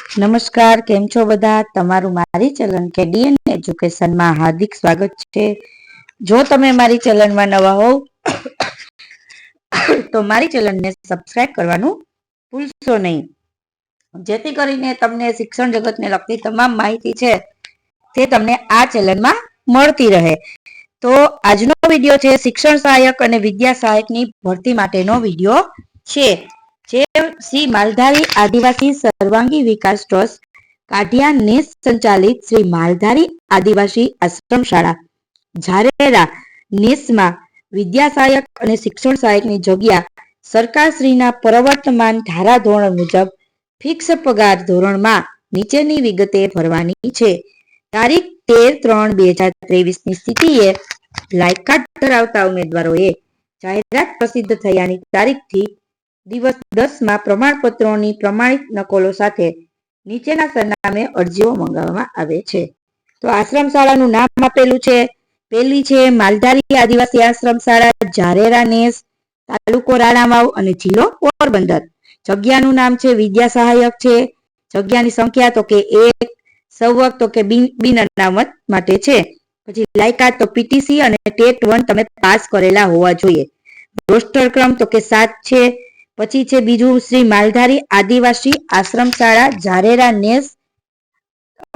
નમસ્કાર, કેમ છો બધા? તમારું મારી ચેનલ કેડીએન એજ્યુકેશનમાં હાર્દિક સ્વાગત છે. જો તમે મારી ચેનલમાં નવા હોવ તો મારી ચેનલને સબસ્ક્રાઇબ કરવાનું ભૂલશો નહીં, જેથી કરીને તમને શિક્ષણ જગતને લગતી તમામ માહિતી છે તે તમને આ ચેનલમાં મળતી રહે. તો આજનો વિડીયો છે શિક્ષણ સહાયક અને વિદ્યા સહાયકની ભરતી માટેનો વિડીયો છે, જે શ્રી માલધારી આદિવાસી સર્વાંગી વિકાસ ટ્રસ્ટ કાઢિયા નેસ સંચાલિત શ્રી માલધારી આદિવાસી આશ્રમ શાળા ઝારેરા નેસમાં વિદ્યા સહાયક અને શિક્ષણ સહાયકની જગ્યા સરકારશ્રીના પ્રવર્તમાન ધારાધોરણ મુજબ ફિક્સ પગાર ધોરણમાં નીચેની વિગતે ભરવાની છે. તારીખ 13/3/2023 ની સ્થિતિએ લાયકાત ધરાવતા ઉમેદવારોએ જાહેરાત પ્રસિદ્ધ થયાની તારીખથી દિવસ 10માં પ્રમાણપત્રોની પ્રમાણિત નકલો સાથે નીચેના સરનામે અરજીઓ મંગાવવામાં આવે છે. તો આશ્રમ શાળાનું નામ આપેલું છે. પહેલી છે માલધારી આદિવાસી આશ્રમ શાળા ઝારેરા નેસ, તાલુકો રાણાવાવ અને જિલ્લો પોરબંદર. જગ્યાનું નામ છે વિદ્યા સહાયક છે. જગ્યાની સંખ્યા તો કે 1, સવક તો કે બિન અનામત માટે છે. પછી લાયકાત તો પીટીસી અને ટેટ 1 તમે પાસ કરેલા હોવા જોઈએ. રોસ્ટર ક્રમ તો કે 7 છે. પછી છે બીજું શ્રી માલધારી આદિવાસી આશ્રમ શાળા ઝારેરા નેસ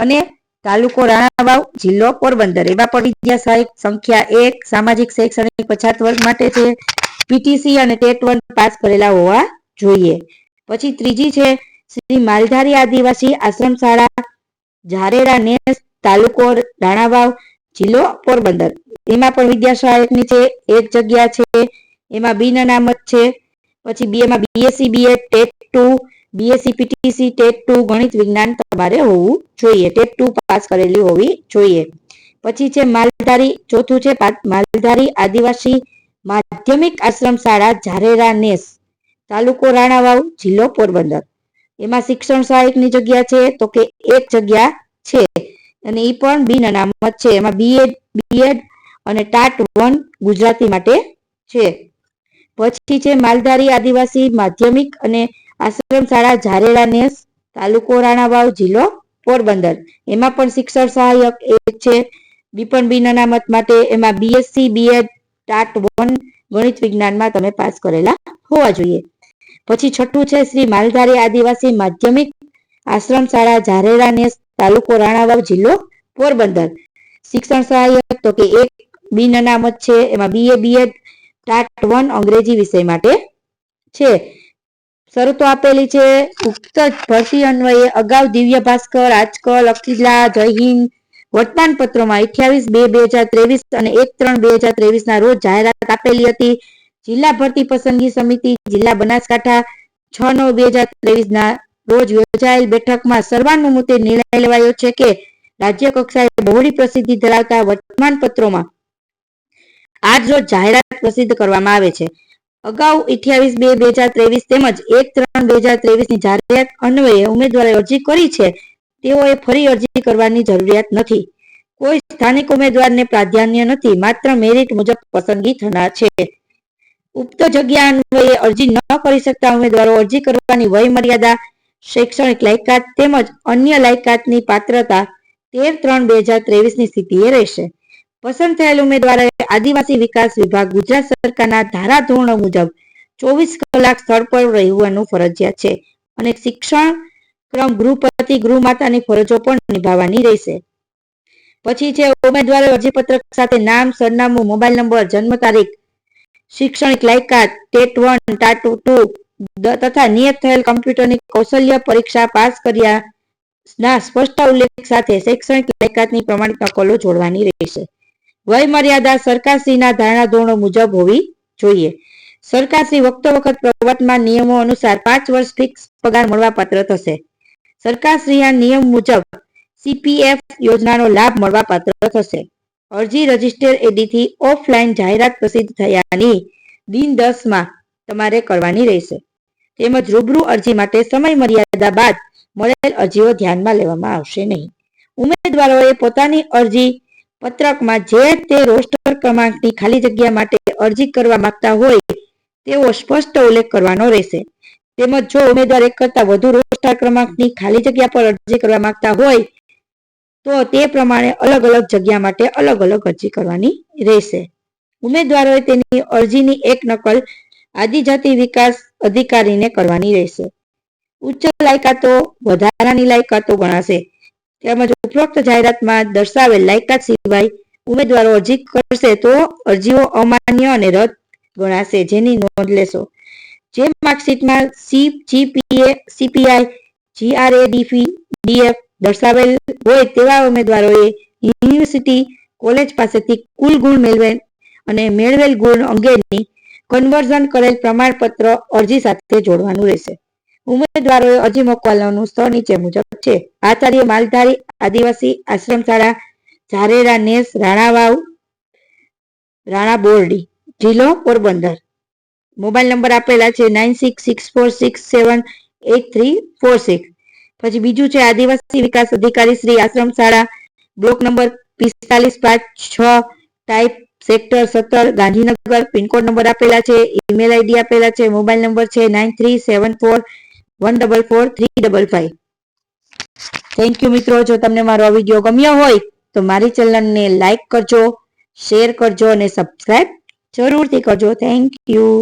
અને તાલુકો રાણાવાવ જિલ્લો પોરબંદર. એમાં પણ વિદ્યા સહાયક સંખ્યા 1, સામાજિક શૈક્ષણિક પછાત વર્ગ માટે છે. પીટીસી અને ટેટ 1 પાસ કરેલા હોવા જોઈએ. પછી ત્રીજી છે શ્રી માલધારી આદિવાસી આશ્રમ શાળા ઝારેરા નેસ, તાલુકો રાણાવાવ જિલ્લો પોરબંદર. એમાં પણ વિદ્યા સહાયકની છે, એક જગ્યા છે. એમાં બિન અનામત છે. પછી બીએમાં BSc BEd TET 2, BSc PTC TET 2 ગણિત વિજ્ઞાન તમારે હોવું જોઈએ. ટેટ 2 પાસ કરેલી હોવી જોઈએ. પછી છે માલધારી, ચોથું છે માલધારી આદિવાસી માધ્યમિક આશ્રમ શાળા ઝારેરા નેસ, તાલુકો રાણાવાવ જિલ્લો પોરબંદર. એમાં શિક્ષણ સહાયકની જગ્યા છે તો કે એક જગ્યા છે અને એ પણ બિન અનામત છે. એમાં બીએડ અને ટાટ 1 ગુજરાતી માટે છે. પછી છે માલધારી આદિવાસી માધ્યમિક અને આશ્રમ શાળા ઝારેરા નેસ, તાલુકો રાણાવાવ જિલ્લો પોરબંદર. એમાં પણ શિક્ષણ સહાયક એક છે, પણ બિન અનામત માટે. એમાં બીએસસી બીએડ ટાટ 1 ગણિત વિજ્ઞાનમાં તમે પાસ કરેલા હોવા જોઈએ. પછી છઠ્ઠું છે શ્રી માલધારી આદિવાસી માધ્યમિક આશ્રમ શાળા ઝારેરા નેસ, તાલુકો રાણાવાવ જિલ્લો પોરબંદર. શિક્ષણ સહાયક તો કે એક બિન અનામત છે. એમાં બીએ બીએડ ટાટ 1 અંગ્રેજી વિષય માટે છે. શરતો આપેલી છે. ઉક્ત ભરતી અન્વયે અગાઉ દિવ્ય ભાસ્કર, આજકલ, અખિલા, જય હિન્દ વર્તમાન પત્રોમાં 28/2/2023 અને 1/3/2023 ના રોજ જાહેરાત આપેલી હતી. જિલ્લા ભરતી પસંદગી સમિતિ જિલ્લા બનાસકાંઠા 6/9/2023 ના રોજ યોજાયેલ બેઠકમાં સર્વાનુમતે નિર્ણય લેવાયો છે કે રાજ્ય કક્ષાએ બહોળી પ્રસિદ્ધિ ધરાવતા વર્તમાન પત્રોમાં આજ રોજ જાહેરાત પ્રસિદ્ધ કરવામાં આવે છે. અગાઉ 28/2/2023 તેમજ 1/3/2023 ની જાહેરાત અન્વયે ઉમેદવારોએ અરજી કરી છે તેઓએ ફરી અરજી કરવાની જરૂરિયાત નથી. કોઈ સ્થાનિક ઉમેદવારને પ્રાધાન્ય નથી, માત્ર મેરિટ મુજબ પસંદગી થનાર છે. ઉક્ત જગ્યા અન્વયે અરજી ન કરી શકતા ઉમેદવારો અરજી કરવાની વય મર્યાદા, શૈક્ષણિક લાયકાત તેમજ અન્ય લાયકાતની પાત્રતા 13/3/2023 ની સ્થિતિએ રહેશે. પસંદ થયેલ ઉમેદવારોએ આદિવાસી વિકાસ વિભાગ ગુજરાત સરકારના ધારાધોરણો મુજબ 24 કલાક સ્થળ પર રહેવાનું ફરજિયાત છે અને શિક્ષણ ક્રમ ગૃહપતિ ગૃહમાતાની ફરજો પણ નિભાવવાની રહેશે. પછી છે ઉમેદવારોએ અરજીપત્રક સાથે નામ, સરનામું, મોબાઈલ નંબર, જન્મ તારીખ, શૈક્ષણિક લાયકાત ટેટ 1 ટાટ 2 તથા નિયત થયેલ કમ્પ્યુટરની કૌશલ્ય પરીક્ષા પાસ કર્યા ના સ્પષ્ટ ઉલ્લેખ સાથે શૈક્ષણિક લાયકાતની પ્રમાણિત નકલો જોડવાની રહેશે. વય મર્યાદા સરકારશ્રીના ધારાધોરણો મુજબ હોવી જોઈએ. સરકારશ્રી વખત પ્રવર્તમાન નિયમો અનુસાર 5 વર્ષ ફિક્સ પગાર મળવાપાત્ર થશે. સરકારશ્રીના નિયમ મુજબ સીપીએફ યોજનાનો લાભ મળવાપાત્ર થશે. અરજી રજિસ્ટર એડીથી ઓફલાઈન જાહેરાત પ્રસિદ્ધ થયાની દિન 10માં તમારે કરવાની રહેશે. તેમજ રૂબરૂ અરજી માટે સમય મર્યાદા બાદ મળેલ અરજીઓ ધ્યાનમાં લેવામાં આવશે નહીં. ઉમેદવારોએ પોતાની અરજી પત્રકમાં જે તે રોસ્ટર ક્રમાંકની ખાલી જગ્યા માટે અરજી કરવા માંગતા હોય તેવો સ્પષ્ટ ઉલ્લેખ કરવાનો રહેશે. તેમજ જો ઉમેદવાર એક કરતા વધુ રોસ્ટર ક્રમાંકની ખાલી જગ્યા પર અરજી કરવા માંગતા હોય તો તે પ્રમાણે અલગ અલગ જગ્યા માટે અલગ અલગ અરજી કરવાની રહેશે. ઉમેદવારોએ તેની અરજીની એક નકલ આદિજાતિ વિકાસ અધિકારીને કરવાની રહેશે. ઉચ્ચ લાયકાતો વધારાની લાયકાતો ગણાશે. તેમજ ઉપરોક્ત જાહેરાતમાં દર્શાવેલ લાયકાત સિવાય ઉમેદવારો અરજી કરશે તો અરજીઓ અમાન્ય અને રદ ગણાશે, જેની નોંધ લેશો. જે માર્કશીટમાં જીપીએ, સીપીઆઈ, જીઆરએડીએફ દર્શાવેલ હોય તેવા ઉમેદવારોએ યુનિવર્સિટી કોલેજ પાસેથી કુલ ગુણ મેળવેલ ગુણ અંગેની કન્વર્ઝન કરેલ પ્રમાણપત્ર અરજી સાથે જોડવાનું રહેશે. ઉમેદવારોએ અરજી મોકલવાનું સ્થળ નીચે મુજબ છે. આચાર્ય માલધારી આદિવાસી આશ્રમ શાળા, ઝારેરા નેસ, રાણાવાવ, રાણા બોરડી, જિલ્લો પોરબંદર. મોબાઈલ નંબર આપેલા છે 9664678346. પછી બીજું છે આદિવાસી વિકાસ અધિકારી શ્રી આશ્રમ શાળા, block number 45-5-6, type sector 17, Gandhinagar. Pincode number આપેલા છે, ઈમેલ આઈડી આપેલા છે, મોબાઈલ નંબર છે 9374144355. થેન્ક યુ મિત્રો. જો તમને મારો આ વિડીયો ગમ્યો હોય તો મારી ચેનલને લાઈક કરજો, શેર કરજો અને સબસ્ક્રાઇબ જરૂરથી કરજો. Thank you.